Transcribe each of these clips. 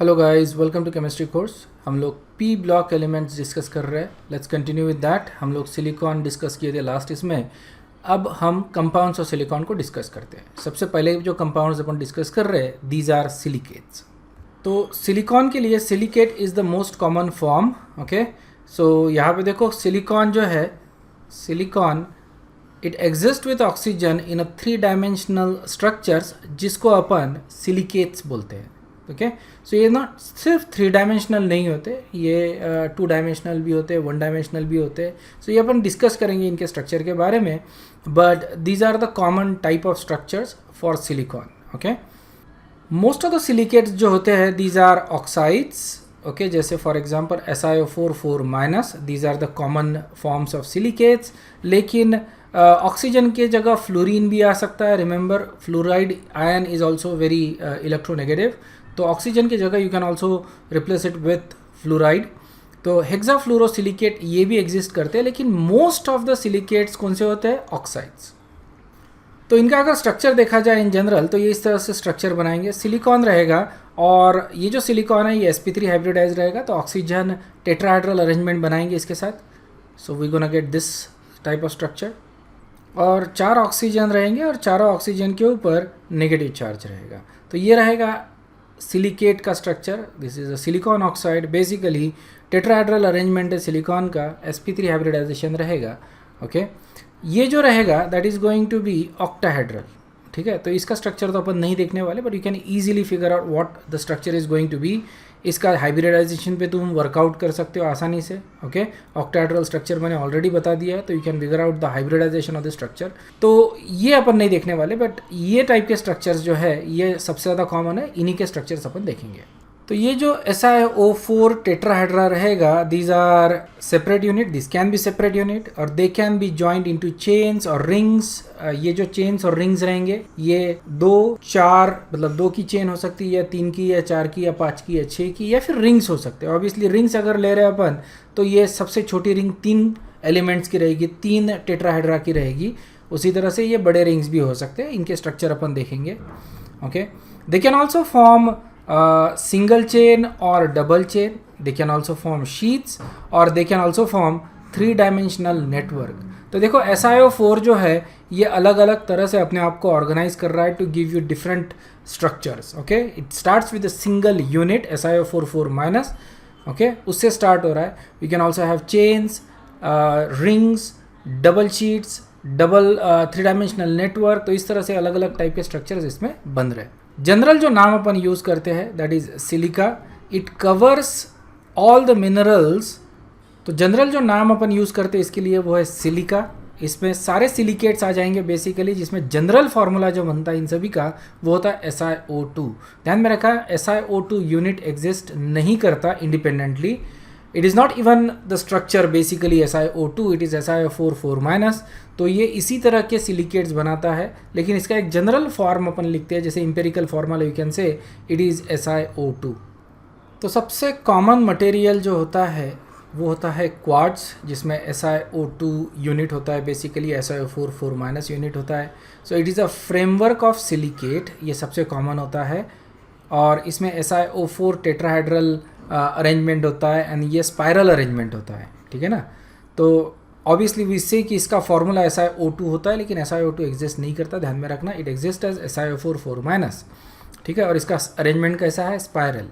Hello guys, welcome to chemistry course. हम लोग P block elements discuss कर रहे हैं। Let's continue with that. हम लोग सिलिकॉन डिस्कस किए थे लास्ट इसमें। अब हम कंपाउंड्स और सिलिकॉन को डिस्कस करते हैं। सबसे पहले जो कंपाउंड्स अपन डिस्कस कर रहे हैं, दीज आर सिलिकेट्स। तो सिलिकॉन के लिए silicate is the most common form. Okay, so यहाँ पे देखो सिलिकॉन जो है, silicon it exist with oxygen in a 3 dimensional structures, जिसको अपन सिलिकेट्स बोलते हैं। ओके, सो ये नॉट सिर्फ 3 डायमेंशनल नहीं होते, ये 2 डायमेंशनल भी होते हैं, 1 डायमेंशनल भी होते हैं। सो ये अपन डिस्कस करेंगे इनके स्ट्रक्चर के बारे में, but these are the common type of structures for silicon. Okay, most of the silicates जो होते हैं दीज आर ऑक्साइड्स। ओके, जैसे for example SiO4 these are the common forms of silicates. लेकिन ऑक्सीजन के जगह फ्लोरीन भी आ सकता है। Remember, fluoride ion is also very electronegative, तो ऑक्सीजन की जगह you can also replace it with fluoride. तो हेक्साफ्लोरोसिलिकेट ये भी एग्जिस्ट करते हैं, लेकिन मोस्ट ऑफ द सिलिकेट्स कौन से होते हैं? ऑक्साइड्स। तो इनका अगर स्ट्रक्चर देखा जाए इन जनरल, तो ये इस तरह से स्ट्रक्चर बनाएंगे। सिलिकॉन रहेगा, और ये जो सिलिकॉन है ये sp3 हाइब्रिडाइज रहेगा, तो ऑक्सीजन टेट्राहेड्रल अरेंजमेंट बनाएंगे इसके साथ। So we gonna get this type of structure. और 4 ऑक्सीजन रहेंगे, और चारों ऑक्सीजन के ऊपर नेगेटिव चार्ज रहेगा। तो ये रहेगा सिलिकेट का structure. This is a silicon oxide. Basically tetrahedral arrangement है सिलिकॉन का, sp3 हाइब्रिडाइजेशन रहेगा। ओके, ये जो रहेगा that is going to be octahedral. ठीक है, तो इसका स्ट्रक्चर तो अपन नहीं देखने वाले, but you can easily figure out what the structure is going to be. इसका हाइब्रिडाइजेशन पे तुम वर्कआउट कर सकते हो आसानी से। ओके, ऑक्टाहेड्रल स्ट्रक्चर मैंने ऑलरेडी बता दिया है, तो you can figure out the hybridization of the structure. तो ये अपन नहीं देखने वाले, बट ये टाइप के स्ट्रक्चर्स जो है ये सबसे ज़्यादा कॉमन है, इन्हीं के स्ट्रक्चर्स अपन देखेंगे। तो ये जो SiO4 टेट्राहेड्रा रहेगा, these are separate unit, this can be separate unit, और they can be joint into chains और रिंग्स। ये जो चेन्स और रिंग्स रहेंगे ये 2, 4, मतलब 2 की चेन हो सकती है, या 3 की, या 4 की, या 5 की, या 6 की, या फिर रिंग्स हो सकते हैं। ऑब्वियसली रिंग्स अगर ले रहे हैं अपन, तो ये सबसे छोटी रिंग 3 एलिमेंट्स की रहेगी, 3 टेट्राहेड्रा की रहेगी। उसी तरह से ये बड़े रिंग्स भी हो सकते हैं, इनके स्ट्रक्चर अपन देखेंगे। Okay, they can also form single chain or double chain. They can also form sheets, or they can also form 3-dimensional network. तो देखो SiO4 जो है ये अलग अलग तरह से अपने आप को ऑर्गेनाइज कर रहा है to give you different structures. Okay, it starts with a single unit SiO4 okay, उससे स्टार्ट हो रहा है। We can also have chains, rings, double sheets, double 3-dimensional network. तो इस तरह से अलग अलग टाइप के स्ट्रक्चर्स इसमें बन रहे हैं। जनरल जो नाम अपन यूज़ करते हैं that is silica. It covers all the minerals. तो जनरल जो नाम अपन यूज़ करते हैं इसके लिए वो है सिलिका। इसमें सारे सिलिकेट्स आ जाएंगे बेसिकली, जिसमें जनरल फार्मूला जो बनता है इन सभी का वो होता है SiO2। ध्यान में रखा, SiO2 यूनिट एग्जिस्ट नहीं करता independently. It is not even the structure basically SiO2, it is SiO4 तो ये इसी तरह के सिलिकेट्स बनाता है, लेकिन इसका एक जनरल फॉर्म अपन लिखते हैं, जैसे empirical formula you can say it is SiO2। तो सबसे कॉमन मटेरियल जो होता है वो होता है क्वार्ट्ज, जिसमें SiO2 यूनिट होता है, बेसिकली SiO4 यूनिट होता है। So it is a framework of silicate, ये सबसे कॉमन होता है। और इसमें SiO4 टेट्राहेड्रल अरेंजमेंट होता है, एंड ये स्पाइरल अरेंजमेंट होता है। ठीक है ना, तो ऑब्वियसली वी से कि इसका फॉर्मूला SiO2 होता है, लेकिन SiO2 एग्जिस्ट नहीं करता, ध्यान में रखना। इट एग्जिस्ट एज SiO4 ठीक है, और इसका अरेंजमेंट कैसा है? स्पाइरल।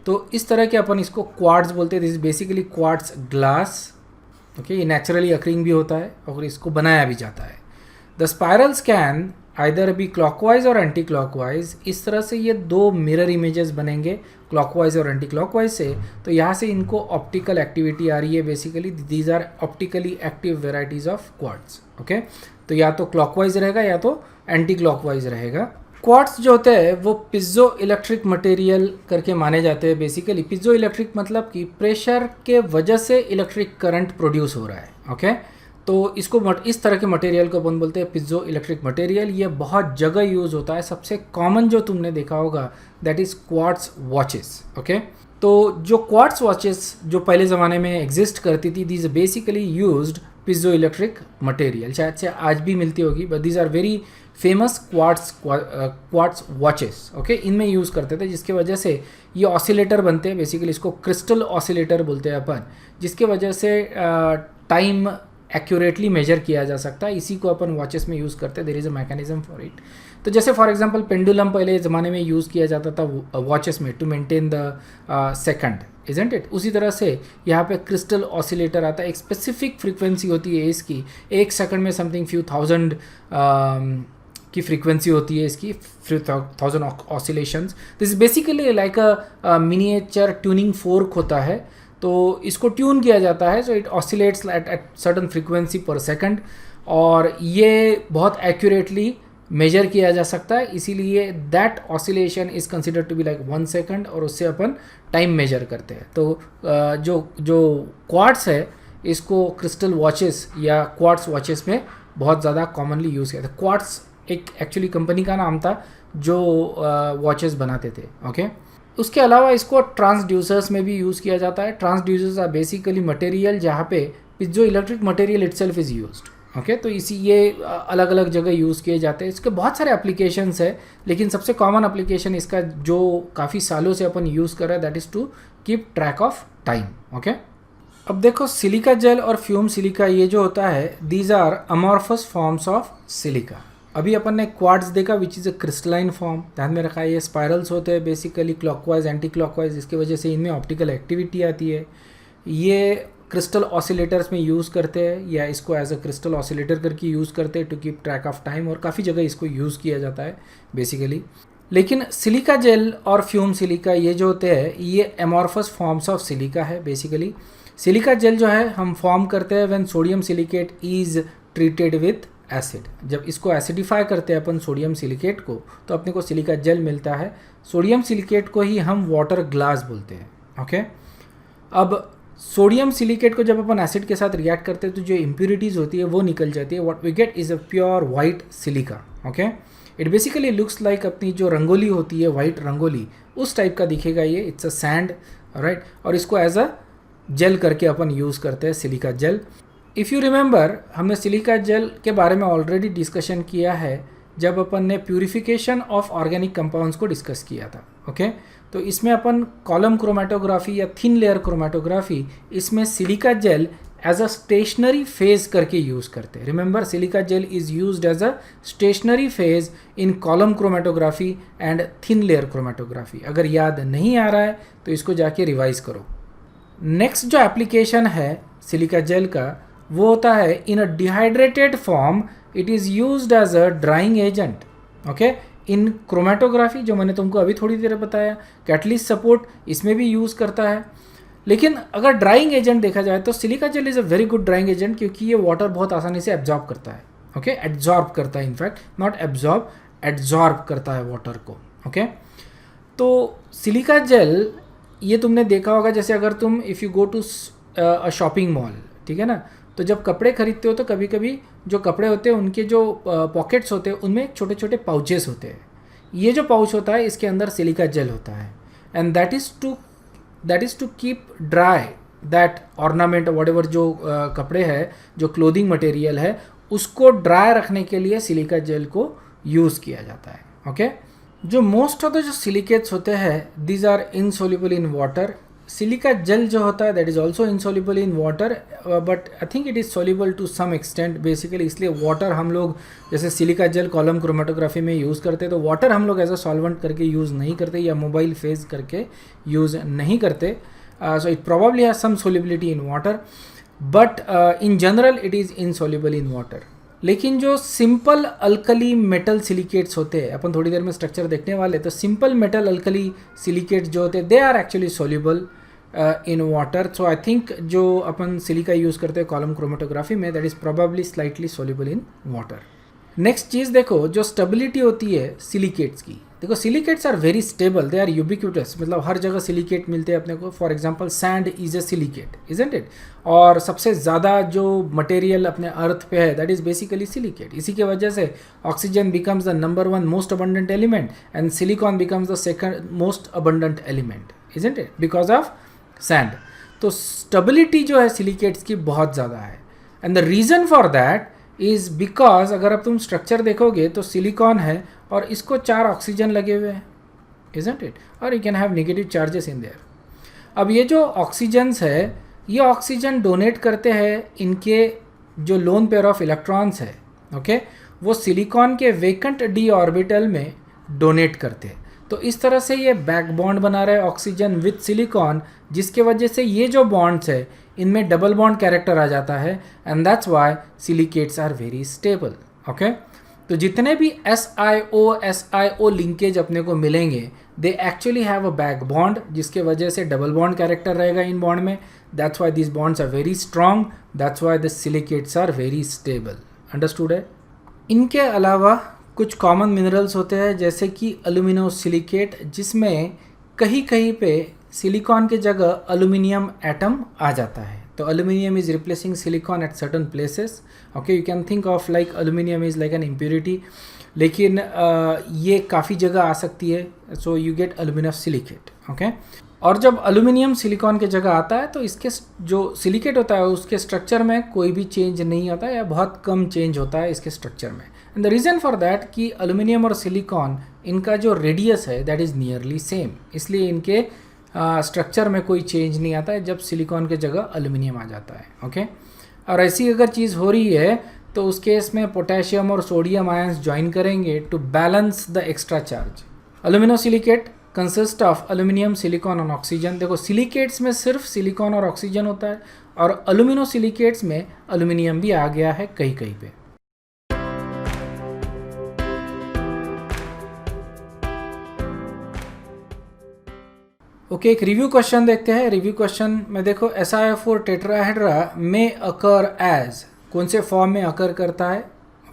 तो इस तरह के अपन इसको क्वार्ट्ज बोलते हैं। This is basically quartz glass. Okay, ये नेचुरली अकरिंग भी होता है, और इसको बनाया भी जाता है। The spirals can either be clockwise और एंटी क्लॉकवाइज। इस तरह से ये 2 मिरर इमेजेस बनेंगे, क्लॉकवाइज और एंटी क्लॉकवाइज से। तो यहाँ से इनको ऑप्टिकल एक्टिविटी आ रही है basically. These are optically active varieties of quartz. Okay, तो या तो क्लॉकवाइज रहेगा या तो एंटी क्लॉकवाइज रहेगा। क्वार्ट्ज जो होते हैं वो पिज़ो इलेक्ट्रिक मटेरियल करके माने जाते हैं बेसिकली। पिज़ो इलेक्ट्रिक मतलब कि प्रेशर के वजह से इलेक्ट्रिक करंट प्रोड्यूस हो रहा है। ओके, तो इसको इस तरह के मटेरियल को अपन बोलते हैं पिज़ो इलेक्ट्रिक मटेरियल। ये बहुत जगह यूज़ होता है। सबसे कॉमन जो तुमने देखा होगा that is quartz watches. Okay, तो जो क्वार्ट्ज वॉचेस जो पहले ज़माने में एग्जिस्ट करती थी, these basically used piezoelectric material, शायद से आज भी मिलती होगी, but these are very famous quartz watches. Okay, इनमें यूज़ करते थे, जिसके वजह से ये ऑसिलेटर बनते हैं। बेसिकली इसको क्रिस्टल ऑसिलेटर बोलते हैं अपन, जिसके वजह से टाइम एक्यूरेटली मेजर किया जा सकता है। इसी को अपन वॉचेस में यूज़ करते हैं, there is a mechanism for it. तो जैसे फॉर एग्जांपल पेंडुलम पहले ज़माने में यूज़ किया जाता था वॉचेस में to maintain the second, isn't it. उसी तरह से यहाँ पे क्रिस्टल ऑसिलेटर आता है, एक स्पेसिफिक फ्रीक्वेंसी होती है इसकी, 1 सेकंड में समथिंग फ्यू थाउजेंड की फ्रीक्वेंसी होती है इसकी, 1000 oscillations. This is basically like a miniature tuning fork होता है, तो इसको ट्यून किया जाता है, so it oscillates at certain frequency पर सेकंड, और ये बहुत एक्यूरेटली मेजर किया जा सकता है। इसीलिए that oscillation is considered to be like 1 second, और उससे अपन टाइम मेजर करते हैं। तो जो क्वार्ट्स है, इसको क्रिस्टल वॉचेस या क्वार्ट्स वॉचेस में बहुत ज़्यादा कॉमनली यूज़ किया था। क्वार्ट्स एक एक्चुअली कंपनी का नाम था जो वॉचेस बनाते थे। ओके, उसके अलावा इसको ट्रांसड्यूसर्स में भी यूज़ किया जाता है। ट्रांसड्यूसर्स आर बेसिकली मटेरियल जहाँ पे जो electric material itself is used. Okay, तो ये अलग अलग जगह यूज़ किए जाते हैं। इसके बहुत सारे एप्लीकेशंस है, लेकिन सबसे कॉमन एप्लीकेशन इसका जो काफ़ी सालों से अपन यूज़ कर रहे हैं, that is to keep track of time. Okay, अब देखो सिलिका जेल और फ्यूम सिलिका, ये जो होता है, these are amorphous forms of silica. अभी अपन ने क्वार्ट्स देखा which is a crystalline form, ध्यान में रखा है। ये स्पायरल्स होते हैं बेसिकली क्लॉकवाइज एंटी क्लॉकवाइज, इसकी वजह से इनमें ऑप्टिकल एक्टिविटी आती है। ये क्रिस्टल ऑसिलेटर्स में यूज़ करते हैं, या इसको एज अ क्रिस्टल ऑसिलेटर करके यूज़ करते हैं to keep track of time, और काफ़ी जगह इसको यूज़ किया जाता है बेसिकली। लेकिन सिलिका जेल और फ्यूम सिलिका ये जो होते हैं, ये एमॉर्फस फॉर्म्स ऑफ सिलिका है बेसिकली। सिलिका जेल जो है हम फॉर्म करते हैं when sodium silicate is treated with acid. जब इसको एसिडिफाई करते हैं अपन सोडियम सिलिकेट को, तो अपने को सिलिका जेल मिलता है। सोडियम सिलिकेट को ही हम वाटर ग्लास बोलते हैं। ओके, अब सोडियम सिलिकेट को जब अपन एसिड के साथ रिएक्ट करते हैं, तो जो इम्प्यूरिटीज़ होती है वो निकल जाती है। What we get is a pure white silica. Okay, it basically looks like अपनी जो रंगोली होती है, वाइट रंगोली, उस टाइप का दिखेगा ये। इट्स अ सैंड, राइट, और इसको एज अ जेल करके अपन यूज़ करते हैं, silica gel. If you remember, हमने सिलिका जेल के बारे में ऑलरेडी डिस्कशन किया है जब अपन ने प्यूरिफिकेशन ऑफ ऑर्गेनिक कंपाउंड्स को डिस्कस किया था। ओके, तो इसमें अपन कॉलम क्रोमेटोग्राफी या थिन लेयर क्रोमेटोग्राफी, इसमें silica gel as a stationary phase करके यूज़ करते हैं। Remember, silica gel is used as a stationary phase in column chromatography and thin layer chromatography. अगर याद नहीं आ रहा है तो इसको जाके रिवाइज करो। नेक्स्ट जो एप्लीकेशन है सिलिका जेल का, वो होता है in a dehydrated form, it is used as a drying agent. Okay, in chromatography जो मैंने तुमको अभी थोड़ी देर बताया, कैटलिस्ट सपोर्ट इसमें भी यूज़ करता है। लेकिन अगर ड्राइंग एजेंट देखा जाए तो silica gel is a very good drying agent, क्योंकि ये वाटर बहुत आसानी से एब्जॉर्ब करता है। ओके, एब्जॉर्ब करता है, इनफैक्ट नॉट एब्जॉर्ब, एब्जॉर्ब करता है वाटर को। ओके, तो सिलिका जेल ये तुमने देखा होगा, जैसे अगर तुम if you go to a shopping mall, ठीक है ना, तो जब कपड़े खरीदते हो तो कभी कभी जो कपड़े होते हैं उनके जो पॉकेट्स होते हैं उनमें छोटे छोटे पाउचेस होते हैं। ये जो पाउच होता है इसके अंदर सिलिका जेल होता है, and that is to keep dry that ornament whatever, जो कपड़े है, जो क्लोथिंग मटेरियल है, उसको ड्राई रखने के लिए सिलिका जेल को यूज़ किया जाता है। ओके, जो मोस्ट ऑफ द जो सिलिकेट्स होते हैं these are insoluble in water. Silica gel जो होता है that is also insoluble in water, but I think it is soluble to some extent basically. इसलिए वाटर हम लोग जैसे सिलिका जेल कॉलम क्रोमेटोग्राफी में यूज़ करते हैं, तो वाटर हम लोग एज अ सॉल्वेंट करके यूज़ नहीं करते, या मोबाइल फेज करके यूज़ नहीं करते। So it probably has some solubility in water, but in general it is insoluble in water. लेकिन जो सिंपल अल्कली मेटल सिलिकेट्स होते हैं, अपन थोड़ी देर में स्ट्रक्चर देखने वाले, तो सिंपल मेटल अल्कली सिलिकेट्स जो होते हैं they are actually soluble in water. So I think जो अपन सिलिका यूज़ करते हैं कॉलम क्रोमेटोग्राफी में, that is probably slightly soluble in water. Next चीज़ देखो, जो स्टेबिलिटी होती है सिलिकेट्स की, देखो silicates are very stable, they are ubiquitous, मतलब हर जगह सिलिकेट मिलते हैं अपने को। For example sand is a silicate, isn't it, और सबसे ज़्यादा जो मटेरियल अपने अर्थ पे है दैट इज़ बेसिकली सिलिकेट। इसी की वजह से oxygen becomes the number 1 most abundant element and silicon becomes the second most abundant element, isn't it, because of sand. तो स्टेबिलिटी जो है सिलिकेट्स की बहुत ज़्यादा है। And the reason for that is because अगर अब तुम स्ट्रक्चर देखोगे तो सिलिकॉन है और इसको 4 ऑक्सीजन लगे हुए हैं, isn't it? और you can have negative charges in there. अब ये जो ऑक्सीजन्स है ये ऑक्सीजन डोनेट करते हैं इनके जो लोन पेयर ऑफ इलेक्ट्रॉन्स है, ओके, वो सिलिकॉन के वेकेंट डी ऑर्बिटल में डोनेट करते हैं. तो इस तरह से ये बैक बॉन्ड बना रहा है ऑक्सीजन विथ सिलिकॉन, जिसके वजह से ये जो बॉन्ड्स है इनमें डबल बॉन्ड कैरेक्टर आ जाता है and that's why silicates are very stable. Okay, तो जितने भी SiO लिंकेज अपने को मिलेंगे they actually have a back bond, जिसके वजह से डबल बॉन्ड कैरेक्टर रहेगा इन बॉन्ड में. That's why this bonds are very strong, that's why the silicates are very stable. Understood है. इनके अलावा कुछ कॉमन मिनरल्स होते हैं जैसे कि एल्यूमिनोसिलिकेट, जिसमें कहीं कहीं पे सिलिकॉन के जगह एल्यूमिनियम एटम आ जाता है. तो aluminium is replacing silicon at certain places. Okay, you can think of like aluminium is like an impurity, लेकिन ये काफ़ी जगह आ सकती है. So you get aluminosilicate. Okay, और जब एल्यूमिनियम सिलिकॉन के जगह आता है तो इसके जो सिलिकेट होता है उसके स्ट्रक्चर में कोई भी चेंज नहीं होता है या बहुत कम चेंज होता है इसके स्ट्रक्चर में. And the reason for that कि एल्यूमिनियम और सिलिकॉन इनका जो रेडियस है दैट इज़ नियरली सेम, इसलिए इनके स्ट्रक्चर में कोई चेंज नहीं आता है जब सिलिकॉन के जगह एल्यूमिनियम आ जाता है. ओके, और ऐसी अगर चीज़ हो रही है तो उस केस में पोटेशियम और सोडियम आयंस ज्वाइन करेंगे to balance the extra charge. Aluminosilicate consist of aluminium, silicon और ऑक्सीजन. देखो सिलिकेट्स में सिर्फ सिलिकॉन और ऑक्सीजन होता है और एल्यूमिनोसिलिकेट्स में एल्यूमिनियम भी आ गया है कहीं कहीं पे. ओके, एक रिव्यू क्वेश्चन देखते हैं. रिव्यू क्वेश्चन में देखो SiO4 टेट्राहेड्रा में अकर एज, कौन से फॉर्म में अकर करता है.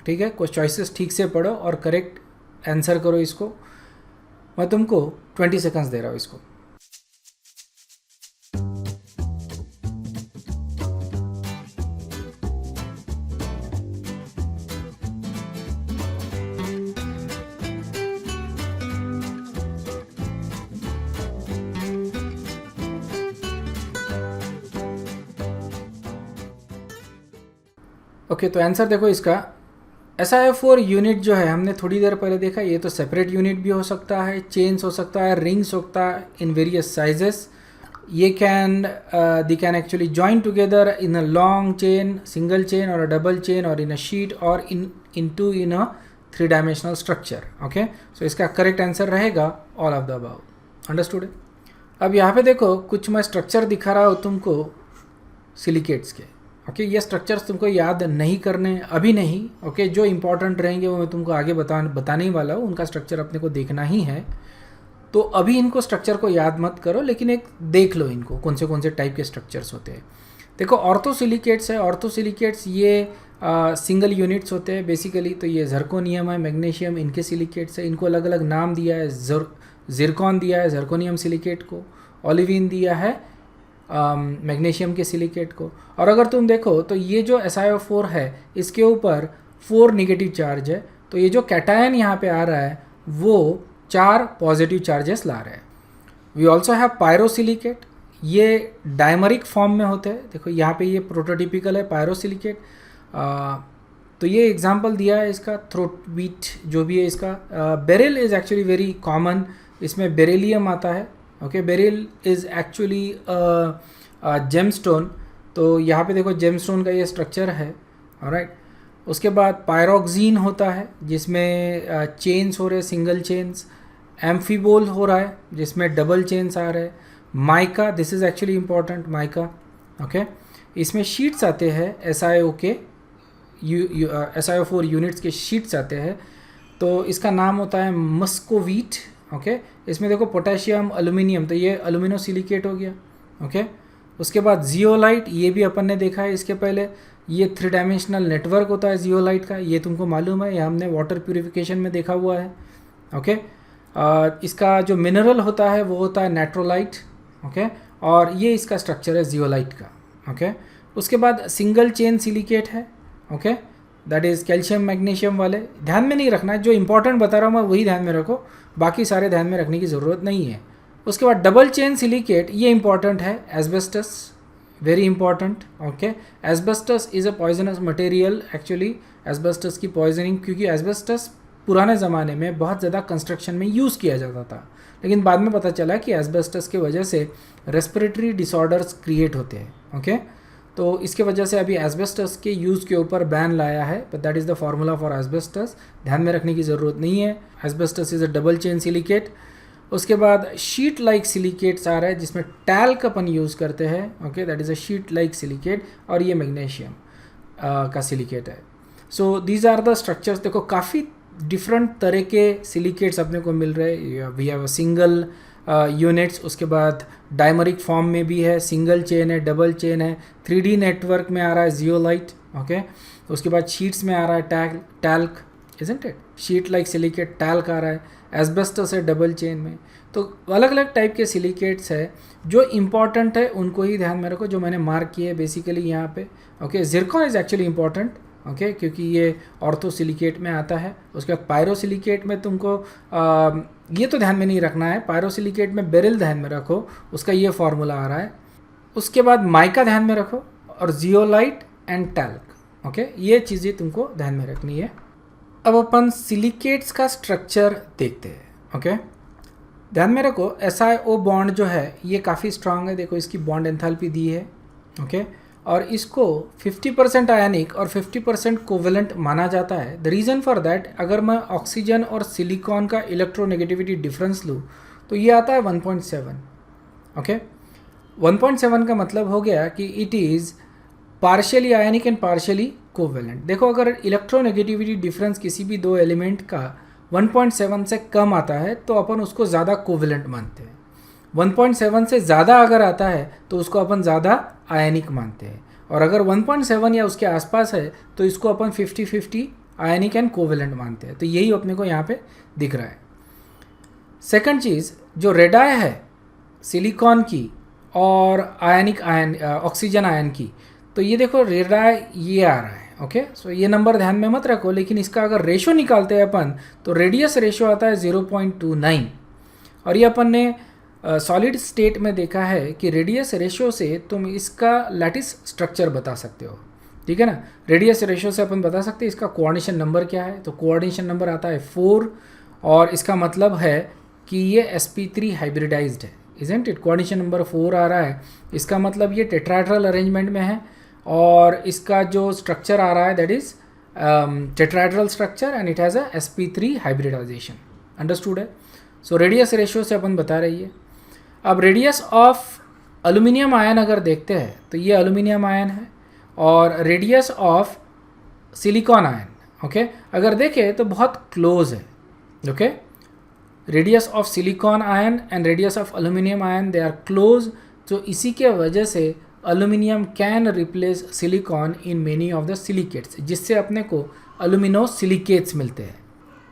ठीक है, कुछ चॉइसेस ठीक से पढ़ो और करेक्ट आंसर करो इसको. मैं तुमको 20 सेकंड्स दे रहा हूँ इसको. ओके, तो आंसर देखो इसका. SiO4 यूनिट जो है हमने थोड़ी देर पहले देखा, ये तो सेपरेट यूनिट भी हो सकता है, चेन्स हो सकता है, रिंग्स होता है इन वेरियस साइजेस. ये they can actually join together in a long chain, single chain और अ डबल चेन और इन अ शीट और in a 3 dimensional structure. Okay, so इसका करेक्ट आंसर रहेगा all of the above. Understood. अब यहाँ पे देखो कुछ मैं स्ट्रक्चर दिखा रहा हूँ तुमको सिलिकेट्स के. ओके, ये स्ट्रक्चर्स तुमको याद नहीं करने अभी नहीं. ओके, जो इंपॉर्टेंट रहेंगे वो मैं तुमको आगे बताने ही वाला हूँ. उनका स्ट्रक्चर अपने को देखना ही है, तो अभी इनको स्ट्रक्चर को याद मत करो, लेकिन एक देख लो इनको कौन से टाइप के स्ट्रक्चर्स होते हैं. देखो ऑर्थोसिलिकेट्स है. ऑर्थोसिलिकेट्स ये सिंगल यूनिट्स होते हैं बेसिकली. तो ये जर्कोनियम है, मैग्नीशियम, इनके सिलिकेट्स है. इनको अलग अलग नाम दिया है. जिरकॉन दिया है जर्कोनियम सिलिकेट को, ओलिविन दिया है मैग्नीशियम के सिलिकेट को. और अगर तुम देखो तो ये जो SiO4 है इसके ऊपर 4 नेगेटिव चार्ज है. तो ये जो कैटायन यहाँ पे आ रहा है वो 4 पॉजिटिव चार्जेस ला रहा है. We also have pyrosilicate. ये डायमरिक फॉर्म में होते हैं. देखो यहाँ पे ये प्रोटोटिपिकल है पायरोसिलिकेट. तो ये एग्जांपल दिया है इसका. थ्रोट बीट जो भी है इसका. Beryl is actually very common. इसमें बेरिलियम आता है. Okay, beryl is actually gemstone. तो यहाँ पे देखो जेमस्टोन का ये स्ट्रक्चर है. ऑलराइट, उसके बाद पायरोक्सीन होता है जिसमें चेन्स हो रहे हैं, सिंगल चेन्स. एम्फीबोल हो रहा है जिसमें डबल चेन्स आ रहे हैं. Mica, this is actually important. Mica, okay, इसमें शीट्स आते हैं SiO4 यूनिट्स के शीट्स आते हैं. तो इसका नाम होता है मस्कोवीट. ओके, इसमें देखो पोटेशियम, एल्यूमिनियम, तो ये एल्यूमिनोसिलिकेट हो गया. ओके, उसके बाद जियोलाइट, ये भी अपन ने देखा है इसके पहले. ये 3 डायमेंशनल नेटवर्क होता है जियोलाइट का, ये तुमको मालूम है, ये हमने वाटर प्यूरिफिकेशन में देखा हुआ है. ओके, इसका जो मिनरल होता है वो होता है नेट्रोलाइट. ओके, और ये इसका स्ट्रक्चर है जियोलाइट का. ओके, उसके बाद सिंगल चेन सिलिकेट है. Okay, that is calcium magnesium वाले. ध्यान में नहीं रखना है, जो इंपॉर्टेंट बता रहा हूँ मैं वही ध्यान में रखो, बाकी सारे ध्यान में रखने की ज़रूरत नहीं है. उसके बाद डबल चेन सिलिकेट, ये इंपॉर्टेंट है. Asbestos, very important. Okay, asbestos is a poisonous material. Actually asbestos की पॉइजनिंग, क्योंकि एस्बेस्टस पुराने ज़माने में बहुत ज़्यादा कंस्ट्रक्शन में यूज़ किया जाता था, लेकिन बाद में पता चला कि एस्बेस्टस की वजह से रेस्पिरेटरी डिसऑर्डर्स क्रिएट होते हैं। ओके, तो इसके वजह से अभी एस्बेस्टस के यूज़ के ऊपर बैन लाया है, but that is the formula for asbestos. ध्यान में रखने की ज़रूरत नहीं है। Asbestos is a double chain silicate. उसके बाद शीट लाइक सिलिकेट्स आ रहा है जिसमें टैल्क अपन यूज़ करते हैं। Okay, that is a sheet like silicate, और ये मैग्नीशियम का सिलिकेट है। So these are the structures. देखो काफ़ी डिफरेंट तरह के सिलिकेट्स अपने को मिल रहे हैं। We have a single units, उसके बाद डायमरिक फॉर्म में भी है, सिंगल चेन है, डबल चेन है, 3D नेटवर्क में आ रहा है जियोलाइट। ओके, उसके बाद शीट्स में आ रहा है talc, isn't it, sheet like silicate talc आ रहा है। एस्बेस्टस है डबल चेन में। तो अलग अलग टाइप के सिलिकेट्स है। जो इंपॉर्टेंट है उनको ही ध्यान में रखो, जो मैंने मार्क किए बेसिकली यहाँ पे। Okay, Zircon is actually important, okay, क्योंकि ये ऑर्थो सिलिकेट में आता है। उसके बाद पायरो सिलिकेट में तुमको ये तो ध्यान में नहीं रखना है। पायरो सिलिकेट में बेरिल ध्यान में रखो, उसका ये फार्मूला आ रहा है। उसके बाद माइका ध्यान में रखो, और जियोलाइट एंड टैल्क। ओके, ये चीज़ें तुमको ध्यान में रखनी है। अब अपन सिलिकेट्स का स्ट्रक्चर देखते हैं। ओके, ध्यान में रखो SiO बॉन्ड जो है ये काफ़ी स्ट्रांग है। देखो इसकी बॉन्ड एंथैल्पी दी है। ओके, और इसको 50% आयनिक और 50% कोवेलेंट माना जाता है। द रीज़न फॉर दैट, अगर मैं ऑक्सीजन और सिलिकॉन का इलेक्ट्रोनेगेटिविटी डिफरेंस लूँ तो ये आता है 1.7। ओके, 1.7 का मतलब हो गया कि it is partially ionic and partially covalent. देखो अगर इलेक्ट्रोनेगेटिविटी डिफरेंस किसी भी दो एलिमेंट का 1.7 से कम आता है तो अपन उसको ज़्यादा कोवेलेंट मानते हैं। 1.7 से ज़्यादा अगर आता है तो उसको अपन ज़्यादा आयनिक मानते हैं, और अगर 1.7 या उसके आसपास है तो इसको अपन 50-50 आयनिक एंड कोवेलेंट मानते हैं। तो यही अपने को यहाँ पे दिख रहा है। सेकंड चीज़, जो रेड आई है सिलिकॉन की और आयनिक आयन ऑक्सीजन आयन की, तो ये देखो रेड आई ये आ रहा है। ओके, सो ये नंबर ध्यान में मत रखो, लेकिन इसका अगर रेशो निकालते हैं अपन तो रेडियस रेशो आता है 0.29, और ये अपन ने सॉलिड स्टेट में देखा है कि रेडियस रेशो से तुम इसका लैटिस स्ट्रक्चर बता सकते हो। ठीक है ना, रेडियस रेशो से अपन बता सकते हैं इसका कोऑर्डिनेशन नंबर क्या है। तो कोऑर्डिनेशन नंबर आता है 4, और इसका मतलब है कि ये sp3 हाइब्रिडाइज्ड है, इजंट इट। कोऑर्डिनेशन नंबर 4 आ रहा है, इसका मतलब ये टेट्राहेड्रल अरेंजमेंट में है, और इसका जो स्ट्रक्चर आ रहा है that is tetrahedral structure, and it has a sp3 hybridization. Understood है। सो रेडियस रेशियो से अपन बता रही है। अब रेडियस ऑफ एल्यूमिनियम आयन अगर देखते हैं तो ये एल्यूमिनियम आयन है, और radius of silicon ion, okay, अगर देखें तो बहुत क्लोज है। Okay, radius of silicon ion and radius of aluminium ion they are close. तो इसी के वजह से aluminium can replace silicon in many of the silicates, जिससे अपने को एल्यूमिनो सिलिकेट्स मिलते हैं।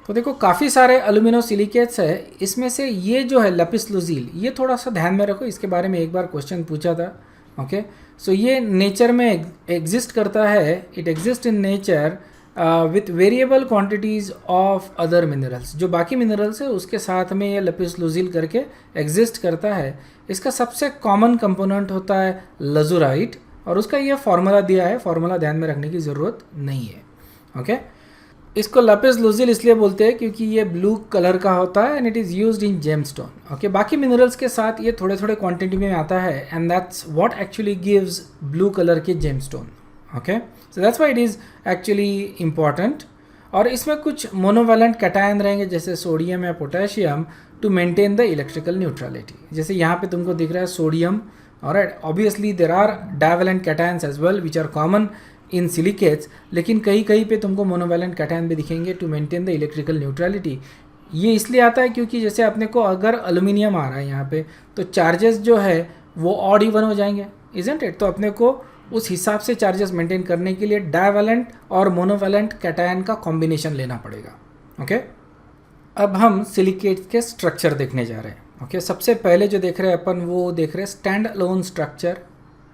तो देखो काफ़ी सारे एल्यूमिनो सिलिकेट्स है, इसमें से ये जो है लैपिस लुजील, ये थोड़ा सा ध्यान में रखो, इसके बारे में एक बार क्वेश्चन पूछा था। ओके, सो ये नेचर में एग्जिस्ट करता है, it exist in nature with variable quantities of other minerals. जो बाकी मिनरल्स है उसके साथ में ये लैपिस लुजील करके एग्जिस्ट करता है। इसका सबसे कॉमन कंपोनेंट होता है लजुराइट, और उसका ये फार्मूला दिया है, फार्मूला ध्यान में रखने की ज़रूरत नहीं है। ओके, इसको लैपिस लुजील इसलिए बोलते हैं क्योंकि ये ब्लू कलर का होता है and it is used in gemstone. Okay, बाकी मिनरल्स के साथ ये थोड़े थोड़े क्वांटिटी में आता है, and that's what actually gives blue colour के gemstone. Okay, so that's why it is actually important. और इसमें कुछ मोनोवैलेंट कैटायन रहेंगे जैसे सोडियम या potassium to maintain the electrical neutrality. जैसे यहाँ पे तुमको दिख रहा है sodium, alright. Obviously there are divalent cations as well which are common in silicates, लेकिन कहीं कहीं पे तुमको मोनोवैलेंट कैटायन भी दिखेंगे to maintain the electrical neutrality. ये इसलिए आता है क्योंकि जैसे अपने को अगर एल्यूमिनियम आ रहा है यहाँ पे, तो चार्जेस जो है वो ऑड इवन हो जाएंगे, इजंट इट। तो अपने को उस हिसाब से चार्जेस मेंटेन करने के लिए डाइवैलेंट और मोनोवैलेंट कैटायन का कॉम्बिनेशन लेना पड़ेगा। ओके, अब हम सिलिकेट्स के स्ट्रक्चर देखने जा रहे हैं। ओके, सबसे पहले जो देख रहे हैं अपन वो देख रहे हैं स्टैंड अलोन स्ट्रक्चर,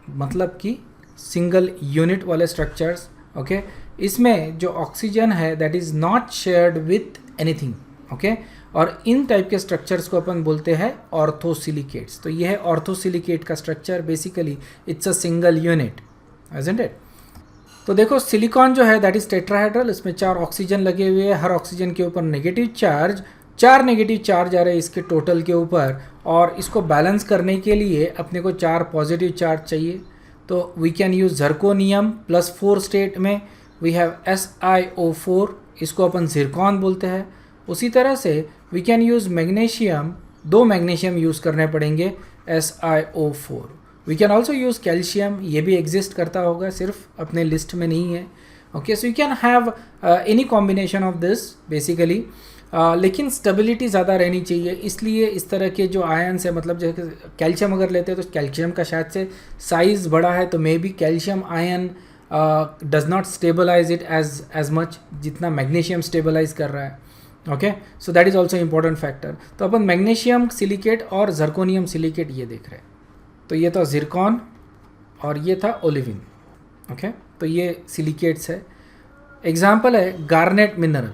मतलब कि सिंगल यूनिट वाले स्ट्रक्चर्स। ओके, इसमें जो ऑक्सीजन है that is not shared with anything. Okay और इन टाइप के स्ट्रक्चर्स को अपन बोलते हैं ऑर्थोसिलिकेट्स। तो ये है ऑर्थोसिलिकेट का structure, basically it's a single unit, isn't it. तो देखो सिलिकॉन जो है दैट इज टेट्राहेड्रल, इसमें 4 ऑक्सीजन लगे हुए हैं, हर ऑक्सीजन के ऊपर नेगेटिव चार्ज, 4 नेगेटिव चार्ज आ रहे हैं इसके टोटल के ऊपर, और इसको बैलेंस करने के लिए अपने को 4 पॉजिटिव चार्ज चाहिए। तो we can use zirconium +4 state में वी हैव SiO4, इसको अपन जिरकॉन बोलते हैं। उसी तरह से we can use magnesium, 2 magnesium use करने पड़ेंगे SiO4। We can also use calcium, ये भी एग्जिस्ट करता होगा, सिर्फ अपने लिस्ट में नहीं है। Okay so you can have any combination of this basically, लेकिन स्टेबिलिटी ज़्यादा रहनी चाहिए, इसलिए इस तरह के जो आयन्स है, मतलब जैसे कैल्शियम अगर लेते हैं तो कैल्शियम का शायद से साइज़ बड़ा है, तो maybe calcium ion does not stabilise it as much जितना मैग्नीशियम स्टेबलाइज कर रहा है। Okay so that is also important factor. तो अपन मैग्नीशियम सिलिकेट और जर्कोनियम सिलिकेट ये देख रहे हैं। तो ये था जिरकॉन और ये था ओलिविन। ओके तो ये सिलिकेट्स है। एग्जाम्पल है गार्नेट मिनरल,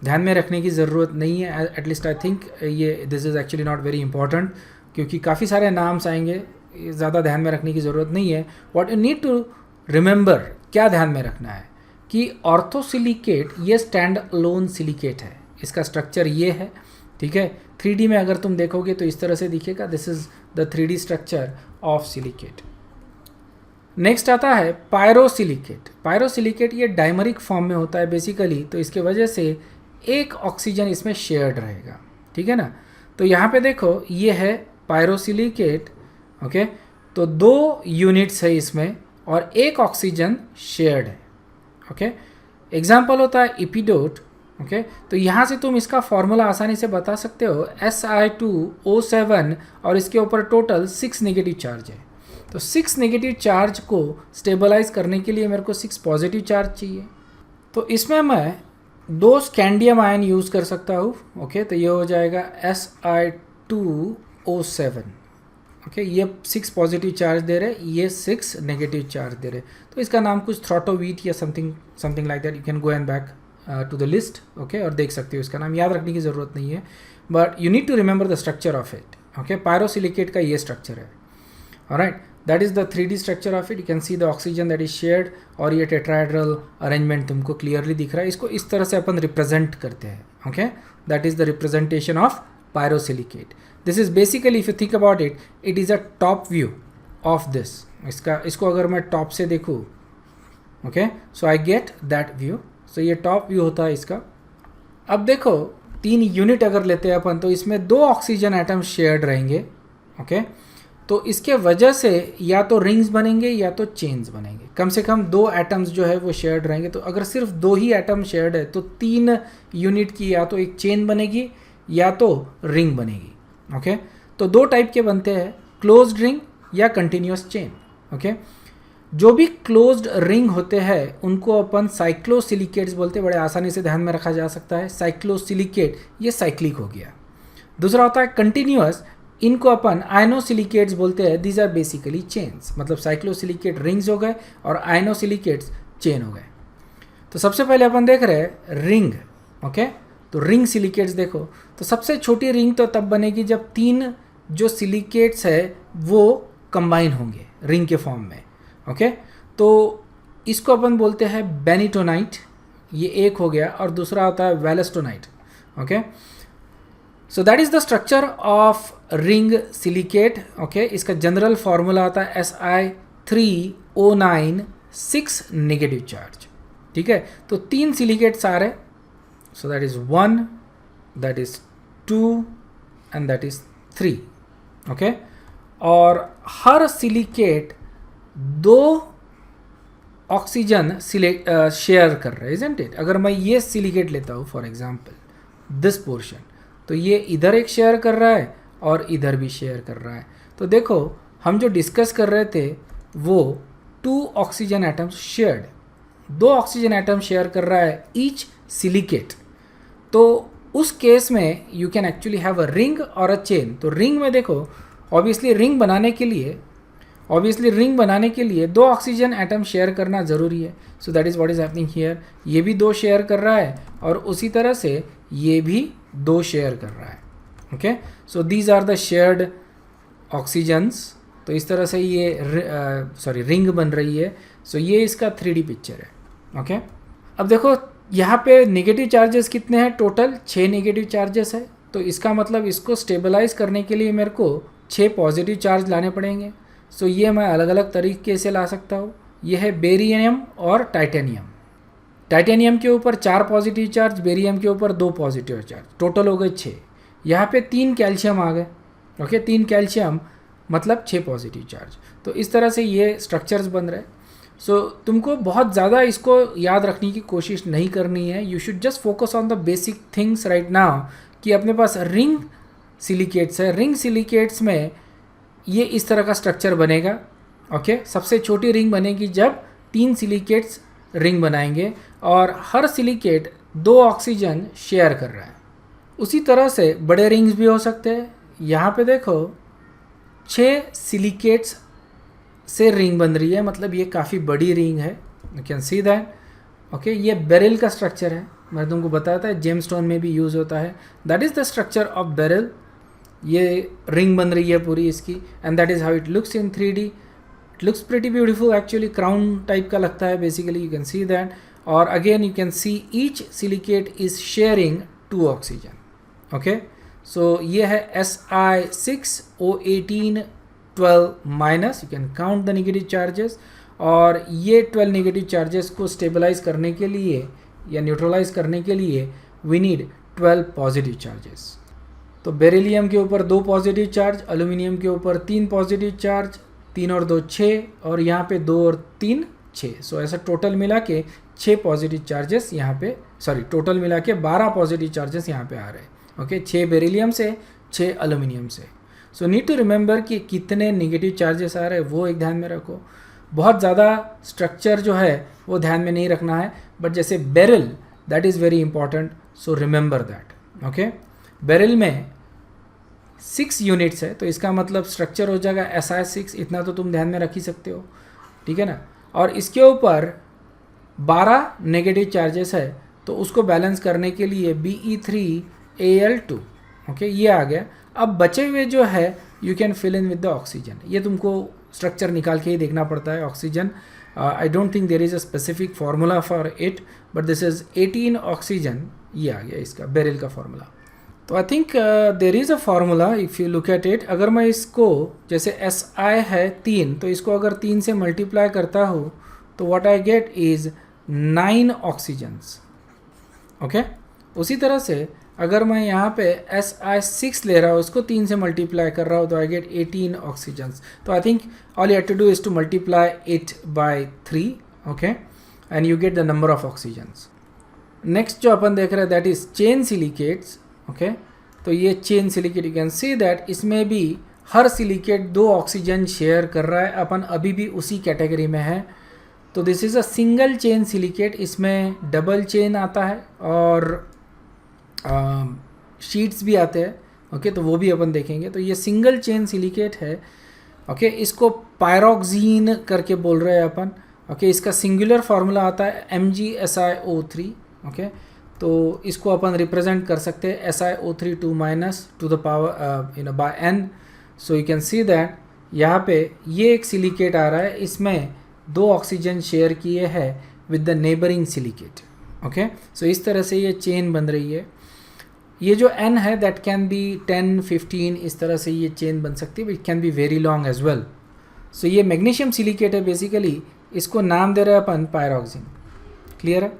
ध्यान में रखने की ज़रूरत नहीं है, एटलीस्ट आई थिंक ये this is actually not very important, क्योंकि काफ़ी सारे नाम्स आएंगे, ज़्यादा ध्यान में रखने की ज़रूरत नहीं है। What you need to remember, क्या ध्यान में रखना है कि ऑर्थोसिलिकेट ये स्टैंड अलोन सिलिकेट है, इसका स्ट्रक्चर ये है, ठीक है। 3D में अगर तुम देखोगे तो इस तरह से दिखेगा, this is the 3D structure of silicate. Next आता है पायरोसिलिकेट। पायरोसिलिकेट ये डाइमरिक फॉर्म में होता है बेसिकली, तो इसके वजह से एक ऑक्सीजन इसमें शेयर्ड रहेगा, ठीक है ना। तो यहाँ पे देखो ये है पायरोसिलिकेट, ओके तो 2 यूनिट्स है इसमें और एक ऑक्सीजन शेयर्ड है, ओके। एग्जाम्पल होता है इपिडोट, ओके तो यहाँ से तुम इसका फॉर्मूला आसानी से बता सकते हो, Si2O7 और इसके ऊपर टोटल 6 नेगेटिव चार्ज है। तो 6 नेगेटिव चार्ज को स्टेबलाइज करने के लिए मेरे को 6 पॉजिटिव चार्ज चाहिए। तो इसमें मैं 2 स्कैंडियम आयन यूज़ कर सकता हूँ, ओके तो ये हो जाएगा Si2O7, ओके ये 6 पॉजिटिव चार्ज दे रहे, ये 6 नेगेटिव चार्ज दे रहे। तो इसका नाम कुछ थ्रोटोवीट या something like that, you can go and back to the list, okay और देख सकते हो, इसका नाम याद रखने की ज़रूरत नहीं है, but you need to remember the structure of it, okay. Pyrosilicate का ये स्ट्रक्चर है, alright, that is the 3D structure of it. You can see the oxygen that is shared, और ये टेट्राहेड्रल अरेंजमेंट तुमको क्लियरली दिख रहा है। इसको इस तरह से अपन रिप्रेजेंट करते हैं, okay that is the representation of pyrosilicate. This is basically if you think about it, it is a top view of this. इसको अगर मैं टॉप से देखूँ, okay so I get that view, so ये top view होता है इसका। अब देखो 3 यूनिट अगर लेते हैं अपन, तो इसमें 2 ऑक्सीजन एटम शेयर्ड रहेंगे, ओके तो इसके वजह से या तो रिंग्स बनेंगे या तो चेन्स बनेंगे, कम से कम 2 एटम्स जो है वो शेयर्ड रहेंगे। तो अगर सिर्फ 2 ही एटम शेयर्ड है तो 3 यूनिट की या तो एक चेन बनेगी या तो रिंग बनेगी, ओके तो 2 टाइप के बनते हैं, क्लोज्ड रिंग या कंटिन्यूस चेन, ओके। जो भी क्लोज्ड रिंग होते हैं उनको अपन साइक्लोसिलिकेट्स बोलते हैं, बड़े आसानी से ध्यान में रखा जा सकता है। साइक्लोसिलिकेट ये साइक्लिक हो गया। दूसरा होता है कंटिन्यूस, इनको अपन आयनोसिलिकेट्स बोलते हैं, दीज आर बेसिकली चेन्स, मतलब साइक्लोसिलिकेट रिंग्स हो गए और आयनोसिलिकेट्स चेन हो गए। तो सबसे पहले अपन देख रहे हैं रिंग, ओके तो रिंग सिलिकेट्स देखो, तो सबसे छोटी रिंग तो तब बनेगी जब 3 जो सिलिकेट्स है वो कंबाइन होंगे रिंग के फॉर्म में, ओके तो इसको अपन बोलते हैं बेनिटोनाइट, ये एक हो गया, और दूसरा होता है wollastonite, okay so that is the structure of ring silicate, okay इसका जनरल फार्मूला आता है Si3O9, 6 नेगेटिव चार्ज, ठीक है। तो 3 सिलिकेट्स आ रहे, सो that is 1, that is 2 and that is 3, okay और हर सिलिकेट 2 ऑक्सीजन शेयर कर रहे हैं, इजंट इट। अगर मैं ये सिलिकेट लेता हूँ फॉर एग्जांपल दिस पोर्शन, तो ये इधर एक शेयर कर रहा है और इधर भी शेयर कर रहा है। तो देखो हम जो डिस्कस कर रहे थे वो 2 oxygen atoms shared, 2 oxygen atom share कर रहा है ईच सिलिकेट। तो उस केस में you can actually have a ring और अ चेन। तो रिंग में देखो ऑब्वियसली रिंग बनाने के लिए ऑब्वियसली रिंग बनाने के लिए 2 ऑक्सीजन एटम शेयर करना ज़रूरी है. So that is what is happening here. ये भी 2 शेयर कर रहा है और उसी तरह से ये भी 2 शेयर कर रहा है. Okay, so these are the shared oxygens. तो इस तरह से ये रिंग बन रही है. सो ये इसका 3D पिक्चर है. ओके, अब देखो यहाँ पे नेगेटिव चार्जेस कितने हैं टोटल? 6 नेगेटिव चार्जेस है. तो इसका मतलब इसको स्टेबलाइज करने के लिए मेरे को 6 पॉजिटिव चार्ज लाने पड़ेंगे. सो ये मैं अलग अलग तरीके से ला सकता हूँ. ये है बेरियम और टाइटेनियम. टाइटेनियम के ऊपर 4 पॉजिटिव चार्ज, बेरियम के ऊपर 2 पॉजिटिव चार्ज, टोटल हो गए 6. यहाँ पे 3 कैल्शियम आ गए. ओके, 3 कैल्शियम मतलब 6 पॉजिटिव चार्ज. तो इस तरह से ये स्ट्रक्चर्स बन रहे. सो तुमको बहुत ज़्यादा इसको याद रखने की कोशिश नहीं करनी है. You should just focus on the basic things right now कि अपने पास रिंग सिलिकेट्स है. रिंग सिलिकेट्स में ये इस तरह का स्ट्रक्चर बनेगा. ओके, सबसे छोटी रिंग बनेगी जब 3 सिलिकेट्स रिंग बनाएंगे और हर सिलिकेट 2 ऑक्सीजन शेयर कर रहा है. उसी तरह से बड़े रिंग्स भी हो सकते हैं. यहाँ पे देखो 6 सिलिकेट्स से रिंग बन रही है, मतलब ये काफ़ी बड़ी रिंग है. You can see that. Okay, ये बेरिल का स्ट्रक्चर है. मैं तुमको बताया था जेमस्टोन में भी यूज़ होता है. That is the structure of beryl. ये रिंग बन रही है पूरी इसकी and that is how it looks in 3D. It looks pretty beautiful actually. Crown type का लगता है बेसिकली. You can see that. और again you can see each silicate is sharing 2 oxygen. Okay, so ये है Si6O18 12 minus. You can count the negative charges. और ये 12 negative charges को स्टेबलाइज करने के लिए या न्यूट्रलाइज करने के लिए वी नीड 12 पॉजिटिव चार्जेस. तो बेरिलियम के ऊपर 2 पॉजिटिव चार्ज, एल्यूमिनियम के ऊपर 3 पॉजिटिव चार्ज, 3 और 2 6, और यहाँ पे 2 और 3 6. सो ऐसा टोटल मिला के 6 पॉजिटिव चार्जेस यहाँ पे, सॉरी टोटल मिला के 12 पॉजिटिव चार्जेस यहाँ पे आ रहे हैं. ओके, 6 बेरिलियम से, 6 एल्यूमिनियम से. सो नीड टू रिमेंबर कि कितने नेगेटिव चार्जेस आ रहे हैं वो एक ध्यान में रखो. बहुत ज़्यादा स्ट्रक्चर जो है वो ध्यान में नहीं रखना है. बट जैसे beryl, that is very important. So remember that. Okay, beryl में 6 यूनिट्स है तो इसका मतलब स्ट्रक्चर हो जाएगा Si6. इतना तो तुम ध्यान में रख ही सकते हो. ठीक है ना. और इसके ऊपर 12 नेगेटिव चार्जेस है तो उसको बैलेंस करने के लिए Be3Al2. ओके, ये आ गया. अब बचे हुए जो है you can fill in with the oxygen. ये तुमको स्ट्रक्चर निकाल के ही देखना पड़ता है. Oxygen, I don't think there is a specific formula for it, but this is 18 oxygen. ये आ गया इसका बेरिल का फार्मूला. तो I think there is a formula if you look at it. अगर मैं इसको जैसे Si है 3, तो इसको अगर 3 से मल्टीप्लाई करता हूँ तो what I get is 9 oxygens. Okay, उसी तरह से अगर मैं यहाँ पे Si6 ले रहा हूँ, उसको 3 से मल्टीप्लाई कर रहा हूँ तो आई गेट 18 ऑक्सीजन्स. तो I think all you have to do is to multiply it by 3. Okay, and you get the number of oxygens. Next जो अपन देख रहे हैं that is chain silicates. Okay, तो ये chain silicate, you can see that इसमें भी हर silicate 2 oxygen share कर रहा है. अपन अभी भी उसी कैटेगरी में है. तो this is a single chain silicate. इसमें डबल चेन आता है और शीट्स भी आते हैं. ओके, तो वो भी अपन देखेंगे. तो ये सिंगल चेन सिलिकेट है. ओके, इसको पायरोक्सीन करके बोल रहे हैं अपन. ओके, इसका सिंगुलर फार्मूला आता है MgSiO3. ओके, तो इसको अपन रिप्रेजेंट कर सकते हैं SiO3 2 minus two the power bye n. So you can see that यहाँ पे ये एक सिलिकेट आ रहा है, इसमें 2 ऑक्सीजन शेयर किए हैं with the neighbouring silicate. Okay, so इस तरह से ये चेन बन रही है. ये जो n है दैट कैन बी 10, 15, इस तरह से ये चेन बन सकती है. It can be very long as well. So ये मैग्नीशियम सिलिकेट है बेसिकली. इसको नाम दे रहे हैं अपन पायरोक्सिन. क्लियर है.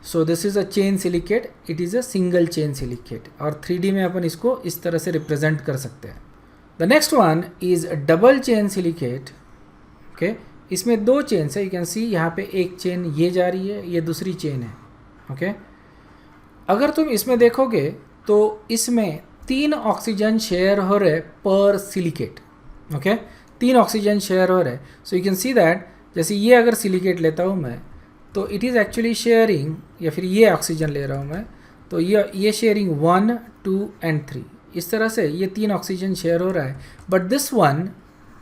So this is a chain silicate. It is a single chain silicate और 3D में अपन इसको इस तरह से रिप्रेजेंट कर सकते हैं. The next one is double chain silicate. Okay, इसमें 2 चेन है. यू कैन सी यहाँ पे एक चेन ये जा रही है, ये दूसरी चेन है. ओके, अगर तुम इसमें देखोगे तो इसमें 3 ऑक्सीजन शेयर हो रहे पर सिलिकेट. ओके, 3 ऑक्सीजन शेयर हो रहे. सो यू कैन सी दैट जैसे ये अगर सिलिकेट लेता हूँ मैं तो इट इज़ एक्चुअली शेयरिंग, या फिर ये ऑक्सीजन ले रहा हूँ मैं तो ये शेयरिंग 1, 2 एंड 3. इस तरह से ये 3 ऑक्सीजन शेयर हो रहा है. But this one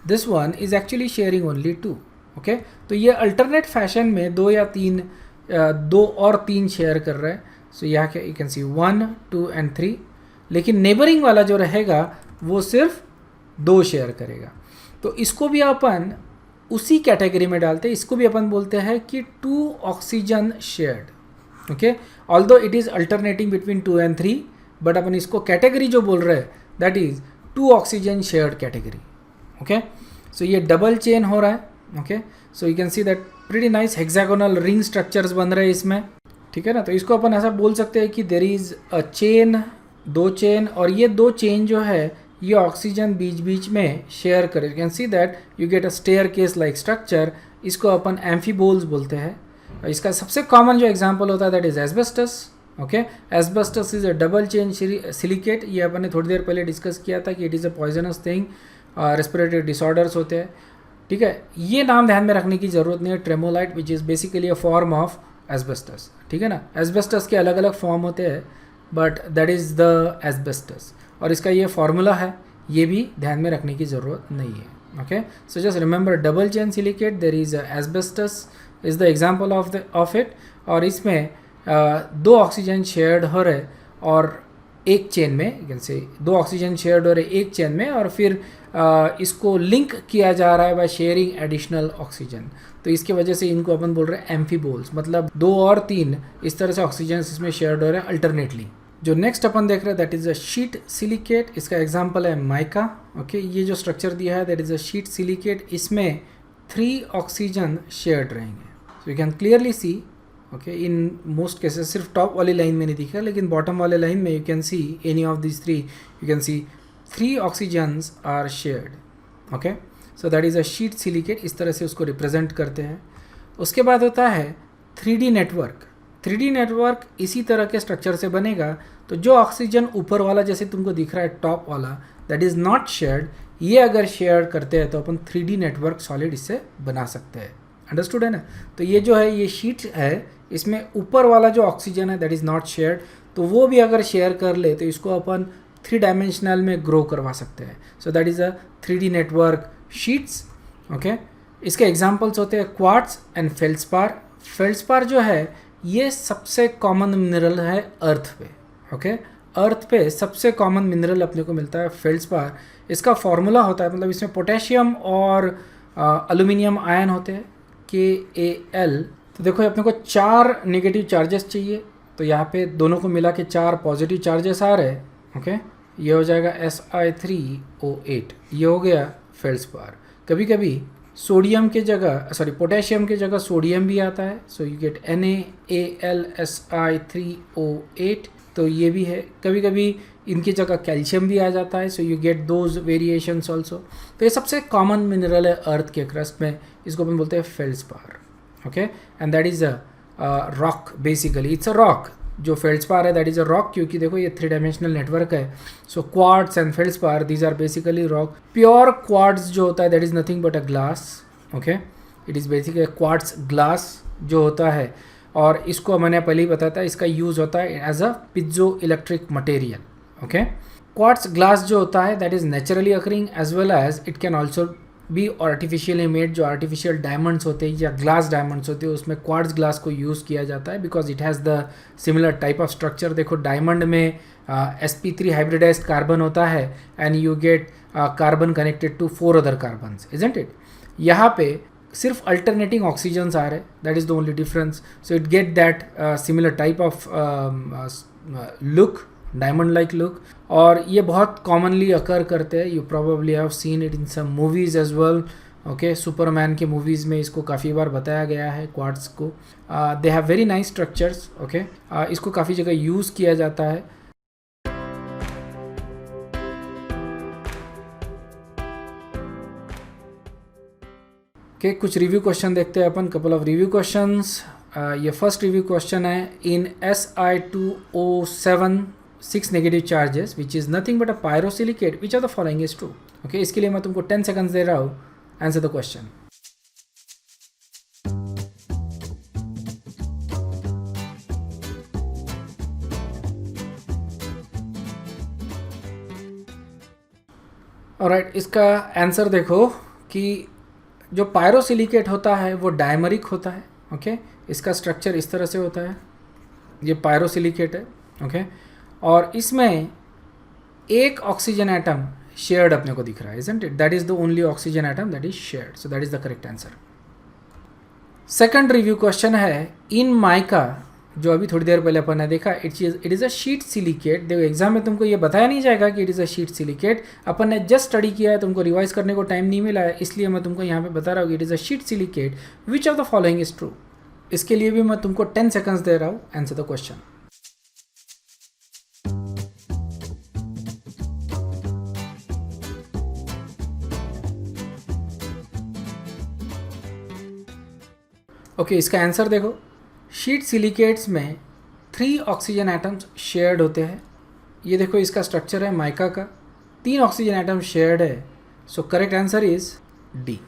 this one is actually sharing only 2. Okay, तो ये अल्टरनेट फैशन में 2 या 3 2 और 3 शेयर कर रहा है. सो यहाँ के यू कैन सी 1 2 एंड 3. लेकिन नेबरिंग वाला जो रहेगा वो सिर्फ 2 शेयर करेगा. तो इसको भी अपन उसी कैटेगरी में डालते हैं. इसको भी अपन बोलते हैं कि 2 oxygen shared. Okay, although it is alternating between 2 and 3, but अपन इसको कैटेगरी जो बोल रहे हैं that is 2 oxygen shared category. Okay, so ये डबल चेन हो रहा है. Okay, so you can see that pretty nice hexagonal ring structures बन रहे हैं इसमें. ठीक है ना, तो इसको अपन ऐसा बोल सकते हैं कि there is a chain, 2 chain, और ये 2 चेन जो है ये ऑक्सीजन बीच बीच में शेयर करे. You can see that you get a staircase like structure. इसको अपन एम्फीबोल्स बोलते हैं. इसका सबसे कॉमन जो एग्जांपल होता है that is asbestos. Okay, asbestos is a double chain silicate. ये अपन ने थोड़ी देर पहले डिस्कस किया था कि it is a poisonous thing, respiratory disorders होते हैं. ठीक है, ये नाम ध्यान में रखने की ज़रूरत नहीं है. Tremolite which is basically a form of asbestos. ठीक है ना, एस्बेस्टस के अलग अलग फॉर्म होते हैं but that is the asbestos. और इसका ये फार्मूला है, ये भी ध्यान में रखने की ज़रूरत नहीं है. Okay, so just remember double chain silicate, there is asbestos is the example of it. और इसमें 2 ऑक्सीजन शेयर्ड हो रहे और एक चेन में, you can say 2 oxygen shared हो रहे एक चेन में, और फिर इसको लिंक किया जा रहा है बाय शेयरिंग एडिशनल ऑक्सीजन. तो इसके वजह से इनको अपन बोल रहे हैं एम्फीबोल्स, मतलब 2 और 3 इस तरह से ऑक्सीजन इसमें शेयर्ड हो रहे हैं अल्टरनेटली. जो नेक्स्ट अपन देख रहे हैं that is a sheet silicate. इसका एग्जांपल है माइका. ओके, ये जो स्ट्रक्चर दिया है that is a sheet silicate. इसमें 3 ऑक्सीजन शेयर्ड रहेंगे. So you can clearly see. Okay, in most cases सिर्फ टॉप वाली लाइन में नहीं दिखा, लेकिन बॉटम वाले लाइन में you can see any of this 3, you can see 3 oxygens are shared. Okay, so that is a sheet silicate. इस तरह से उसको रिप्रेजेंट करते हैं. उसके बाद होता है 3D नेटवर्क. 3D नेटवर्क इसी तरह के स्ट्रक्चर से बनेगा. तो जो ऑक्सीजन ऊपर वाला जैसे तुमको दिख रहा है टॉप वाला दैट इज़ नॉट शेयर्ड, ये अगर शेयर करते हैं तो अपन 3D नेटवर्क सॉलिड इससे बना सकते हैं. अंडरस्टूड है ना. तो ये जो है ये शीट है, इसमें ऊपर वाला जो ऑक्सीजन है दैट इज़ नॉट शेयर्ड, तो वो भी अगर शेयर कर ले तो इसको अपन 3 डायमेंशनल में ग्रो करवा सकते हैं. सो that is a 3D network sheets. Okay, इसके एग्जांपल्स होते हैं क्वार्ट्ज एंड फेल्सपार. फेल्सपार जो है ये सबसे कॉमन मिनरल है अर्थ पे. ओके, अर्थ पे सबसे कॉमन मिनरल अपने को मिलता है फेल्सपार. इसका फॉर्मूला होता है, मतलब इसमें पोटेशियम और एल्यूमिनियम आयन होते हैं KAl. तो देखो अपने को 4 नेगेटिव चार्जेस चाहिए, तो यहाँ पे दोनों को मिला के 4 पॉजिटिव चार्जेस आ रहे हैं. ओके, ये हो जाएगा Si3O8. ये हो गया फेल्सपार. कभी कभी सोडियम के जगह पोटेशियम के जगह सोडियम भी आता है. So you gate NaAlSi3O8. तो ये भी है. कभी कभी इनकी जगह कैल्शियम भी आ जाता है. So you get those variations also. तो ये सबसे कॉमन मिनरल है अर्थ के क्रस्ट में. इसको अपन बोलते हैं feldspar. Okay, and that is a rock. Basically it's a rock. जो फेल्सपार है दैट इज़ अ रॉक, क्योंकि देखो ये 3 डायमेंशनल नेटवर्क है. So quartz and feldspar these are basically rock. Pure quartz जो होता है that is nothing but a glass. Okay, it is basically quartz glass जो होता है. और इसको मैंने पहले ही बताया था, इसका यूज़ होता है as a piezoelectric material. Okay, quartz glass जो होता है that is naturally occurring as well as it can also be artificially made. जो आर्टिफिशियल डायमंड्स होते हैं या ग्लास डायमंड्स होते हैं उसमें क्वार्ट्ज ग्लास को यूज़ किया जाता है because it has the similar type of structure. देखो डायमंड में sp3 हाइब्रिडाइज्ड कार्बन होता है and you get carbon connected to 4 other carbons, isn't it. यहाँ पे सिर्फ अल्टरनेटिंग ऑक्सीजन्स आ रहे, that is the only difference. So it get that similar type of look, diamond like look. और ये बहुत कॉमनली अकर करते हैं. You probably have seen it in some movies as well. Okay, Superman के movies में इसको काफ़ी बार बताया गया है क्वार्ट्ज को. They have very nice structures. Okay, इसको काफ़ी जगह यूज़ किया जाता है. ओके, कुछ रिव्यू क्वेश्चन देखते हैं अपन. Couple of review questions. ये फर्स्ट रिव्यू क्वेश्चन है. In Si2O7 6 negative charges which is nothing but a pyrosilicate which are the following is true. Okay, इसके लिए मैं तुमको 10 सेकंड्स दे रहा हूँ. Answer the question. ऑलराइट, इसका आंसर देखो. कि जो पायरोसिलिकेट होता है वो डायमरिक होता है, ओके। इसका स्ट्रक्चर इस तरह से होता है, ये पायरोसिलिकेट है, ओके। और इसमें एक ऑक्सीजन एटम शेयर्ड अपने को दिख रहा है, isn't it? That is the only oxygen atom that is shared, so that is the correct answer. Second review question है, इन माइका, जो अभी थोड़ी देर पहले अपन ने देखा, it is a sheet silicate. देखो एग्जाम में तुमको ये बताया नहीं जाएगा कि it is a sheet silicate, अपन ने जस्ट स्टडी किया है, तुमको रिवाइज करने को टाइम नहीं मिला है, इसलिए मैं तुमको यहाँ पे बता रहा हूँ कि it is a sheet silicate. Which of the following is true? इसके लिए भी मैं तुमको 10 सेकंड्स दे रहा हूँ, आंसर द क्वेश्चन। ओके, इसका आंसर देखो, शीट सिलिकेट्स में 3 ऑक्सीजन एटम्स शेयर्ड होते हैं। ये देखो इसका स्ट्रक्चर है माइका का, 3 ऑक्सीजन एटम शेयर्ड है, so correct answer is D.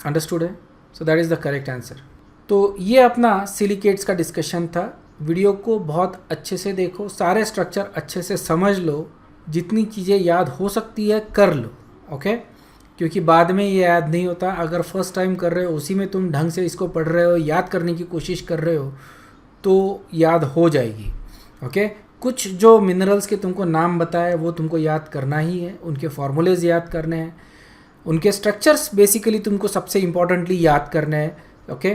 Understood है? So that is the correct answer. तो ये अपना सिलिकेट्स का डिस्कशन था। वीडियो को बहुत अच्छे से देखो, सारे स्ट्रक्चर अच्छे से समझ लो, जितनी चीज़ें याद हो सकती है कर लो, ओके। क्योंकि बाद में ये याद नहीं होता। अगर फर्स्ट टाइम कर रहे हो, उसी में तुम ढंग से इसको पढ़ रहे हो, याद करने की कोशिश कर रहे हो, तो याद हो जाएगी, ओके। कुछ जो मिनरल्स के तुमको नाम बताए वो तुमको याद करना ही है, उनके फार्मूलेज याद करने हैं, उनके स्ट्रक्चर्स बेसिकली तुमको सबसे इम्पॉर्टेंटली याद करने हैं, ओके।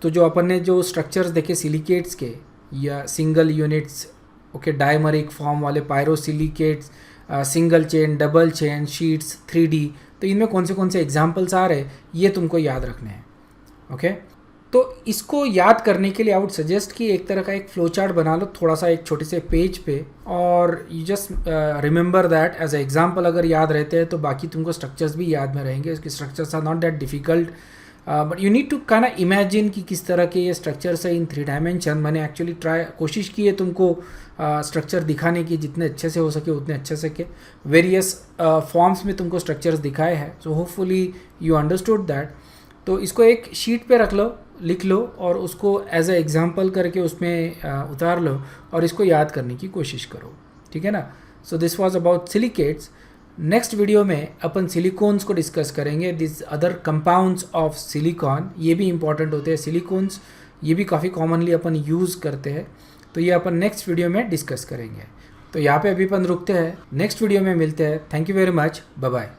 तो जो अपन ने जो स्ट्रक्चर्स देखे सिलिकेट्स के, या single units, okay, dimeric form वाले pyrosilicates, single chain, double chain, sheets, 3D, तो इनमें कौन से एग्जाम्पल्स आ रहे हैं ये तुमको याद रखने हैं, ओके। तो इसको याद करने के लिए आई वुड सजेस्ट कि एक तरह का एक फ्लो चार्ट बना लो, थोड़ा सा एक छोटे से पेज पे, और you just remember that as a example. अगर याद रहते हैं तो बाकी तुमको स्ट्रक्चर्स भी याद में रहेंगे। इसके structures are not that difficult, but you need to kind of imagine कि किस तरह के ये स्ट्रक्चर्स है इन 3 डायमेंशन। मैंने एक्चुअली कोशिश की है तुमको स्ट्रक्चर दिखाने की, जितने अच्छे से हो सके उतने अच्छे से के वेरियस फॉर्म्स में तुमको स्ट्रक्चर्स दिखाए हैं। So hopefully you understood that. तो इसको एक शीट पे रख लो, लिख लो, और उसको एज ए एग्जाम्पल करके उसमें उतार लो, और इसको याद करने की कोशिश करो, ठीक है ना। So this was about silicates. Next video में अपन सिलिकॉन्स को डिस्कस करेंगे, this other compounds of silicon. ये भी इंपॉर्टेंट होते हैं सिलिकॉन्स, ये भी काफ़ी कॉमनली अपन यूज़ करते हैं। तो ये अपन नेक्स्ट वीडियो में डिस्कस करेंगे। तो यहाँ पे अभी अपन रुकते हैं, नेक्स्ट वीडियो में मिलते हैं। Thank you very much, bye bye.